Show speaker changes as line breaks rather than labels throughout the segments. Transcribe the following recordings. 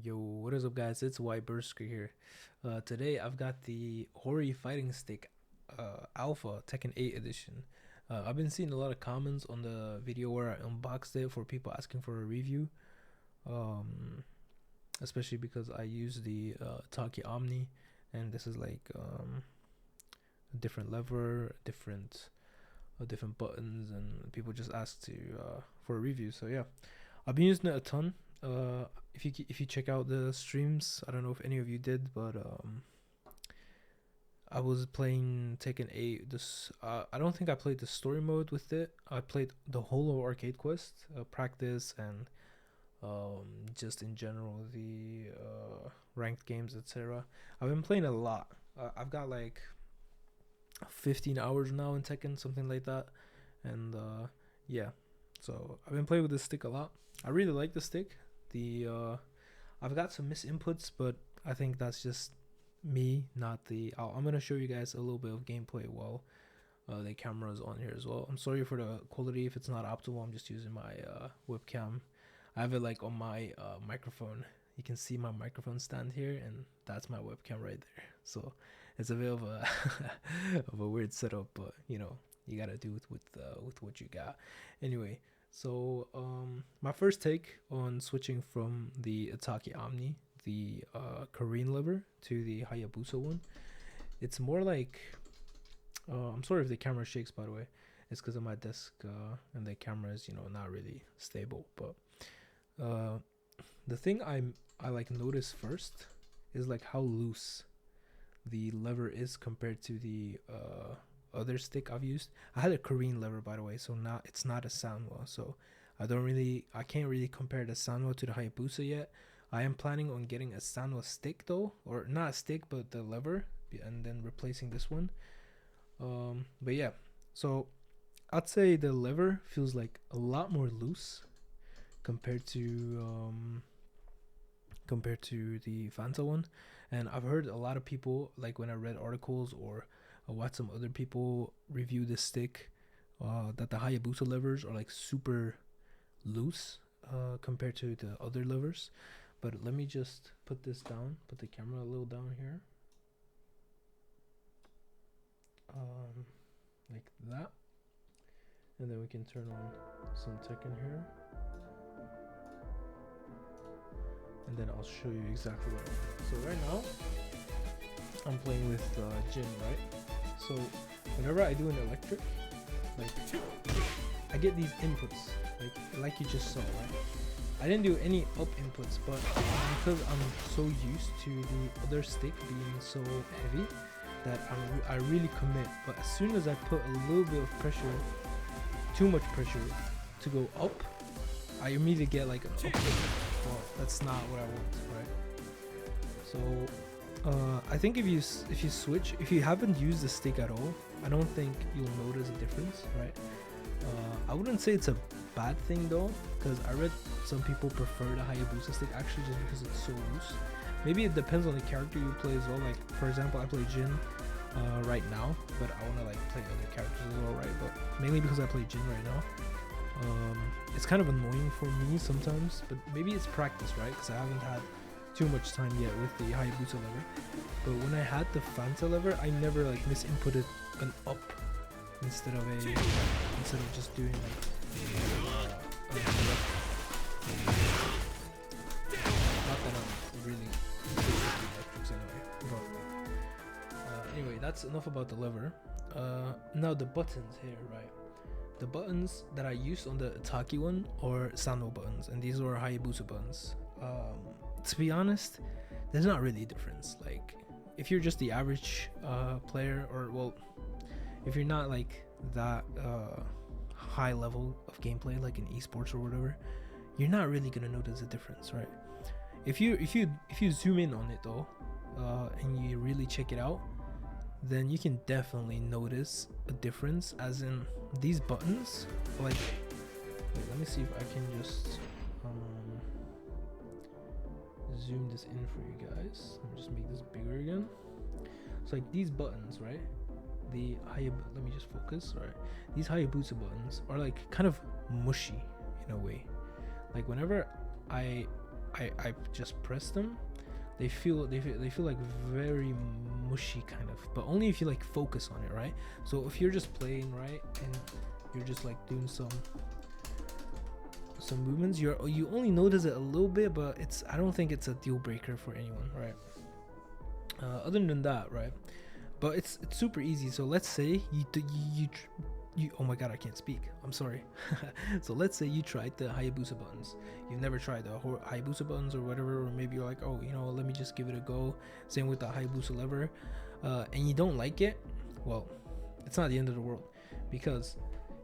Yo, what is up, guys? It's White Bersker here. Today I've got the Hori fighting stick Alpha Tekken 8 edition. I've been seeing a lot of comments on the video where I unboxed it for people asking for a review, um, especially because I use the Taki Omni, and this is like a different lever, different buttons, and people just asked to for a review. So yeah, I've been using it a ton. If you check out the streams, I don't know if any of you did, but I was playing Tekken 8. I don't think I played the story mode with it. I played the whole of Arcade Quest, practice, and just in general the ranked games, etc. I've been playing a lot. I've got like 15 hours now in Tekken, something like that, and yeah. So I've been playing with this stick a lot. I really like the stick. The I've got some misinputs, but I think that's just me, not the. I'm gonna show you guys a little bit of gameplay while the camera is on here as well. I'm sorry for the quality if it's not optimal. I'm just using my webcam. I have it like on my microphone. You can see my microphone stand here, and that's my webcam right there. So it's a bit of a of a weird setup, but you gotta do it with what you got. Anyway, so my first take on switching from the Ataki Omni, the Korean lever, to the Hayabusa one, it's more like I'm sorry if the camera shakes, by the way. It's because of my desk and the camera is not really stable. But uh, the thing I like notice first is like how loose the lever is compared to the other stick I've used. I had a Korean lever, by the way, so it's not a Sanwa. So I can't really compare the Sanwa to the Hayabusa yet. I am planning on getting a Sanwa stick though, or not a stick, but the lever, and then replacing this one. But yeah, so I'd say the lever feels like a lot more loose compared to the Fanta one. And I've heard a lot of people, like when I read articles or I watched some other people review this stick, that the Hayabusa levers are like super loose compared to the other levers. But let me just put this down, put the camera a little down here, like that, and then we can turn on some Tekken here, and then I'll show you exactly what I mean. So right now I'm playing with Jin, right? So whenever I do an electric, like I get these inputs, like you just saw, right? I didn't do any up inputs, but because I'm so used to the other stick being so heavy that I really commit. But as soon as I put a little bit of pressure, too much pressure to go up, I immediately get like an up input. Well, that's not what I want, right? So I think if you switch, if you haven't used the stick at all, I don't think you'll notice a difference, right? I wouldn't say it's a bad thing though, because I read some people prefer the Hayabusa stick actually just because it's so loose. Maybe it depends on the character you play as well. Like for example, I play Jin right now, but I want to like play other characters as well, right? But mainly because I play Jin right now. It's kind of annoying for me sometimes, but maybe it's practice, right? Because I haven't had too much time yet with the Hayabusa lever. But when I had the Fanta lever, I never like misinputted an up instead of just doing like not that I'm really good with electrics anyway. But anyway, that's enough about the lever. Now the buttons here, right? The buttons that I used on the Ataki one are Sanwa buttons, and these are Hayabusa buttons. To be honest, there's not really a difference. Like, if you're just the average player, or well, if you're not like that high level of gameplay, like in esports or whatever, you're not really gonna notice a difference, right? If you zoom in on it though, and you really check it out, then you can definitely notice a difference. As in these buttons, like, wait, let me see if I can just zoom this in for you guys. Let me just make this bigger again. So like these buttons, right? Let me just focus. Right, these Hayabusa buttons are like kind of mushy in a way. Like whenever I I just press them, they feel like very mushy kind of, but only if you like focus on it, right? So if you're just playing, right, and you're just like doing some movements, you only notice it a little bit, but I don't think it's a deal breaker for anyone, right? Other than that, right? But it's super easy. So let's say you oh my god, I can't speak, I'm sorry. So let's say you tried the Hayabusa buttons. You've never tried the Hayabusa buttons or whatever, or maybe you're like, oh, you know, let me just give it a go. Same with the Hayabusa lever, and you don't like it. Well, it's not the end of the world, because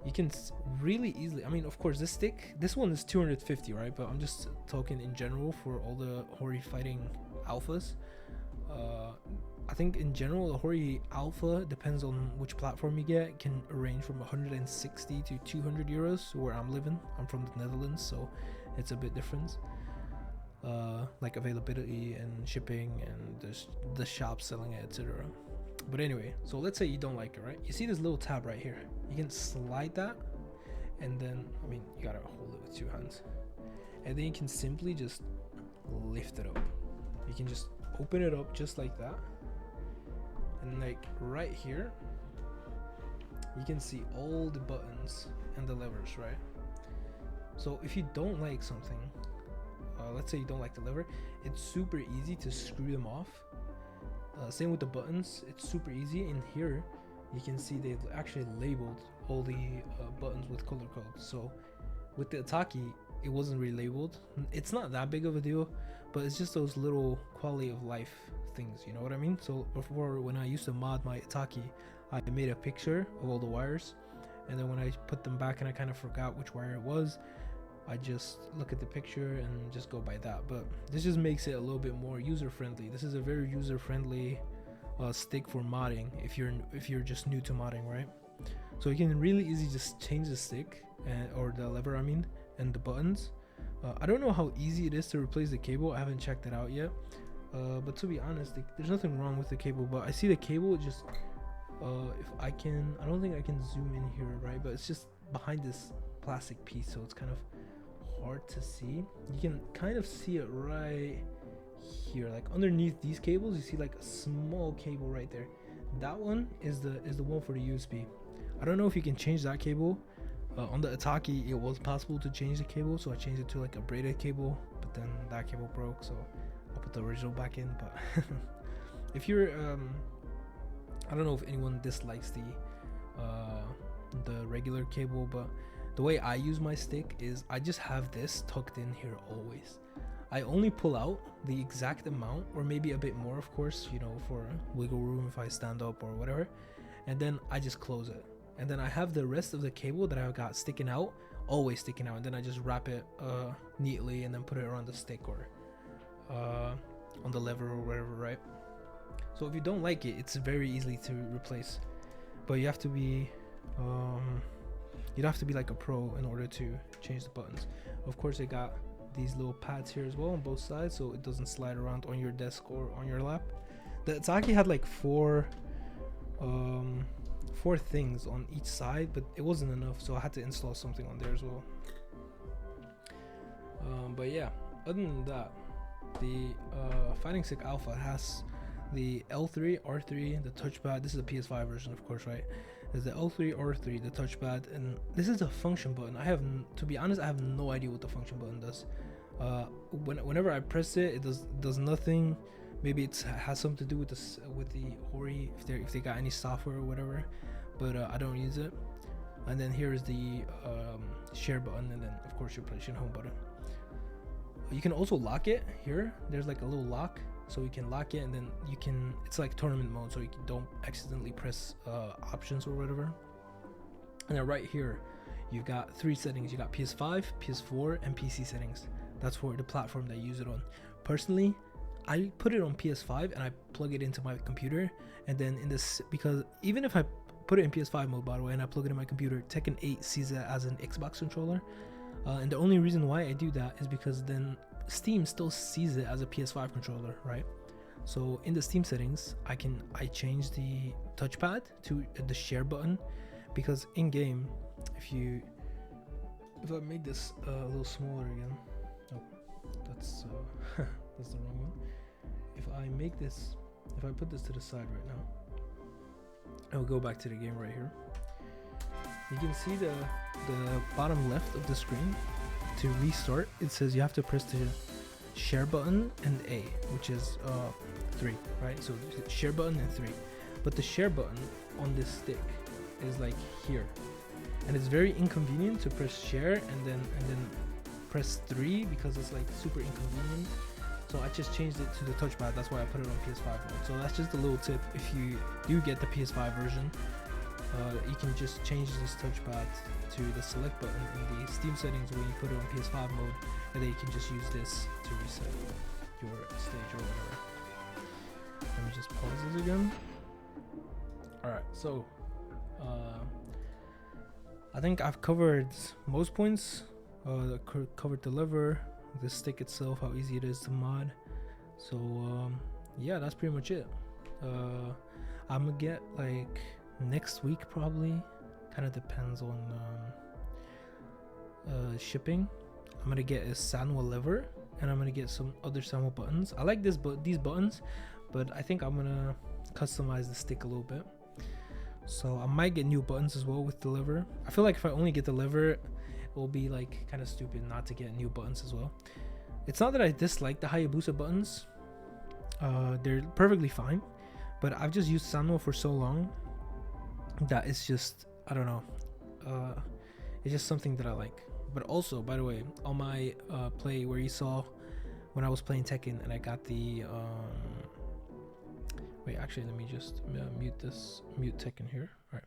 you can really easily, I mean, of course, this one is 250, right? But I'm just talking in general for all the Hori fighting alphas. I think in general the Hori alpha, depends on which platform you get, can range from 160 to 200 euros where I'm living. I'm from the Netherlands, so it's a bit different, like availability and shipping and the shop selling it, etc. But anyway, so let's say you don't like it, right? You see this little tab right here, you can slide that, and then, I mean, you gotta hold it with 2 hands, and then you can simply just lift it up. You can just open it up just like that, and like right here you can see all the buttons and the levers, right? So if you don't like something, let's say you don't like the lever, it's super easy to screw them off. Same with the buttons, it's super easy. In here you can see they've actually labeled all the buttons with color codes. So with the Ataki, it wasn't really labeled. It's not that big of a deal, but it's just those little quality of life things, you know what I mean? So before, when I used to mod my Ataki, I made a picture of all the wires, and then when I put them back and I kind of forgot which wire it was, I just look at the picture and just go by that. But this just makes it a little bit more user friendly. This is a very user friendly stick for modding if you're just new to modding, right? So you can really easily just change the stick or the lever, I mean, and the buttons. I don't know how easy it is to replace the cable. I haven't checked it out yet, but to be honest, there's nothing wrong with the cable. But I see the cable just if I don't think I can zoom in here, right? But it's just behind this plastic piece, so it's kind of hard to see. You can kind of see it right here, like underneath these cables. You see like a small cable right there. That one is the one for the USB. I don't know if you can change that cable. On the Ataki, it was possible to change the cable, so I changed it to like a braided cable, but then that cable broke, so I put the original back in. But if you're I don't know if anyone dislikes the regular cable, but the way I use my stick is I just have this tucked in here always. I only pull out the exact amount, or maybe a bit more, of course, you know, for wiggle room if I stand up or whatever, and then I just close it. And then I have the rest of the cable that I got sticking out, always sticking out, and then I just wrap it neatly and then put it around the stick or on the lever or whatever, right? So if you don't like it, it's very easy to replace, but you have to be you'd have to be like a pro in order to change the buttons. Of course, they got these little pads here as well on both sides, so it doesn't slide around on your desk or on your lap. The Ataki had like four things on each side, but it wasn't enough, so I had to install something on there as well. But yeah, other than that, the Fighting Stick Alpha has the L3, R3, the touchpad. This is a PS5 version, of course, right? There's the L3, R3, the touchpad, and this is a function button. To be honest, I have no idea what the function button does. Whenever I press it, it does nothing. Maybe it has something to do with the Hori, if they got any software or whatever, but I don't use it. And then here's the share button, and then of course your PlayStation Home button. You can also lock it here. There's like a little lock, so you can lock it, and then it's like tournament mode, so you don't accidentally press options or whatever. And then right here you've got 3 settings. You got PS5, PS4, and PC settings. That's for the platform that you use it on. Personally, I put it on PS5 and I plug it into my computer, and then because even if I put it in PS5 mode, by the way, and I plug it in my computer, Tekken 8 sees it as an Xbox controller, and the only reason why I do that is because then Steam still sees it as a PS5 controller, right? So in the Steam settings, I change the touchpad to the share button, because in game, if I made this a little smaller again, that's that's the wrong one. If I make this, if I put this to the side right now, and we'll go back to the game right here. You can see the bottom left of the screen. To restart, it says you have to press the share button and A, which is 3, right? So share button and 3, but the share button on this stick is like here, and it's very inconvenient to press share and then press 3 because it's like super inconvenient. So I just changed it to the touchpad. That's why I put it on PS5 mode. So that's just a little tip. If you do get the PS5 version, you can just change this touchpad to the select button in the Steam settings when you put it on PS5 mode, and then you can just use this to reset your stage or whatever. Let me just pause this again. Alright, so I think I've covered most points. Covered the lever, the stick itself, how easy it is to mod. So yeah, that's pretty much it. I'm gonna get like next week probably, kind of depends on shipping. I'm gonna get a Sanwa lever, and I'm gonna get some other Sanwa buttons. I like these buttons, but I think I'm gonna customize the stick a little bit. So I might get new buttons as well with the lever. I feel like if I only get the lever, it will be like kind of stupid not to get new buttons as well. It's not that I dislike the Hayabusa buttons. They're perfectly fine, but I've just used Sanwa for so long that it's just, I don't know, it's just something that I like. But also, by the way, on my play where you saw when I was playing Tekken and I got the wait, actually let me just mute Tekken here. All right,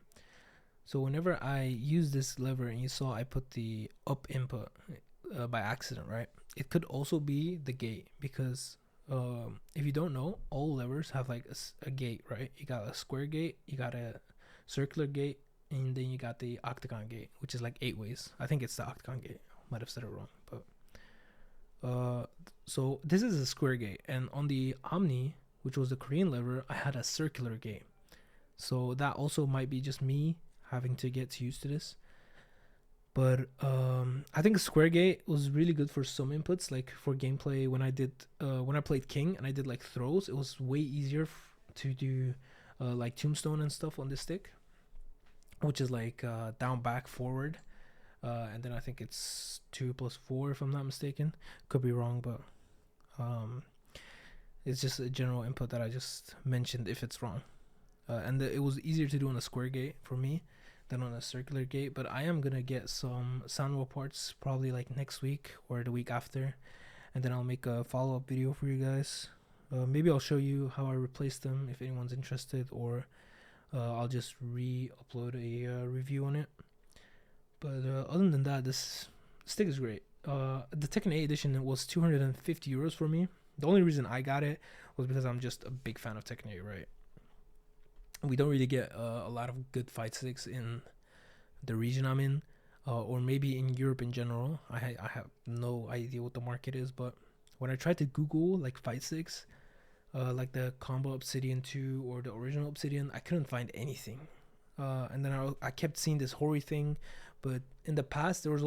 so whenever I use this lever and you saw I put the up input by accident, right? It could also be the gate, because if you don't know, all levers have like a gate, right? You got a square gate, you got a circular gate, and then you got the octagon gate, which is like 8 ways. I think it's the octagon gate. Might have said it wrong, but so this is a square gate, and on the Omni, which was the Korean lever, I had a circular gate. So that also might be just me having to get used to this. But I think a square gate was really good for some inputs, like for gameplay. When I played King and I did like throws, it was way easier to do like tombstone and stuff on this stick, which is like down, back, forward, and then I think it's 2 + 4 if I'm not mistaken. Could be wrong, but it's just a general input that I just mentioned if it's wrong. And it was easier to do on a square gate for me than on a circular gate. But I am gonna get some Sanwa parts probably like next week or the week after, and then I'll make a follow-up video for you guys. Maybe I'll show you how I replace them if anyone's interested, or I'll just re-upload a review on it. But other than that, this stick is great. The Tekken 8 edition was 250 euros for me. The only reason I got it was because I'm just a big fan of Tekken 8, right? We don't really get a lot of good fight sticks in the region I'm in, or maybe in Europe in general. I have no idea what the market is, but when I tried to Google like fight sticks, like the Combo Obsidian 2 or the original Obsidian, I couldn't find anything. And then I kept seeing this Hori thing, but in the past there was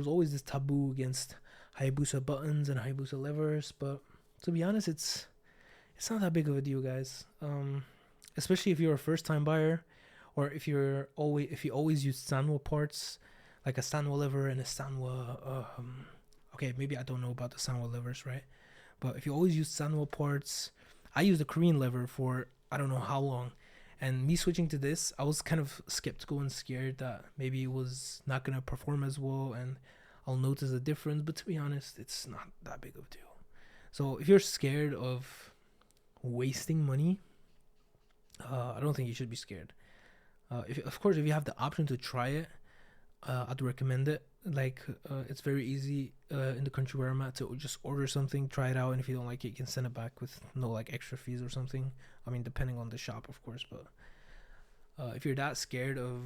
always this taboo against Hayabusa buttons and Hayabusa levers. But to be honest, it's not that big of a deal, guys. Especially if you're a first-time buyer, or if you always use Sanwa parts, like a Sanwa lever and a Sanwa. Okay, maybe I don't know about the Sanwa levers, right? But if you always use Sanwa parts, I used the Korean lever for I don't know how long, and me switching to this, I was kind of skeptical and scared that maybe it was not gonna perform as well, and I'll notice a difference. But to be honest, it's not that big of a deal. So if you're scared of wasting money, I don't think you should be scared. Of course, if you have the option to try it, I'd recommend it. Like, it's very easy in the country where I'm at to just order something, try it out, and if you don't like it, you can send it back with no like extra fees or something. I mean, depending on the shop, of course. But if you're that scared of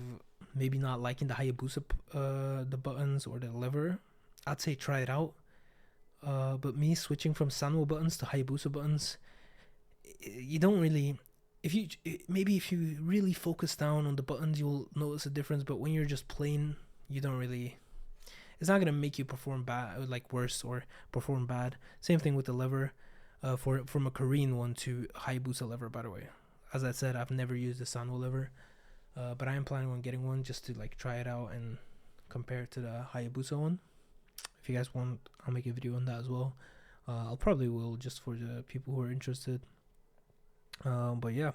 maybe not liking the Hayabusa, the buttons or the lever, I'd say try it out. But me switching from Sanwa buttons to Hayabusa buttons, you don't really. If you really focus down on the buttons, you'll notice a difference. But when you're just playing, you don't really. it's not gonna make you perform bad, like worse, or perform bad. Same thing with the lever, from a Korean one to Hayabusa lever. By the way, as I said, I've never used the Sanwo lever, but I am planning on getting one just to like try it out and compare it to the Hayabusa one. If you guys want, I'll make a video on that as well. I'll probably will, just for the people who are interested. But yeah,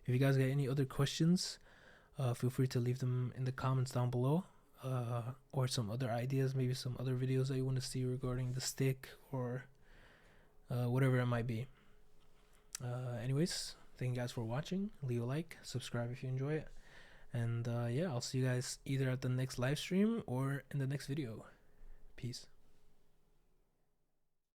if you guys got any other questions, feel free to leave them in the comments down below, or some other ideas, maybe some other videos that you want to see regarding the stick, or whatever it might be. Anyways, thank you guys for watching. Leave a like, subscribe if you enjoy it, and yeah, I'll see you guys either at the next live stream or in the next video. Peace.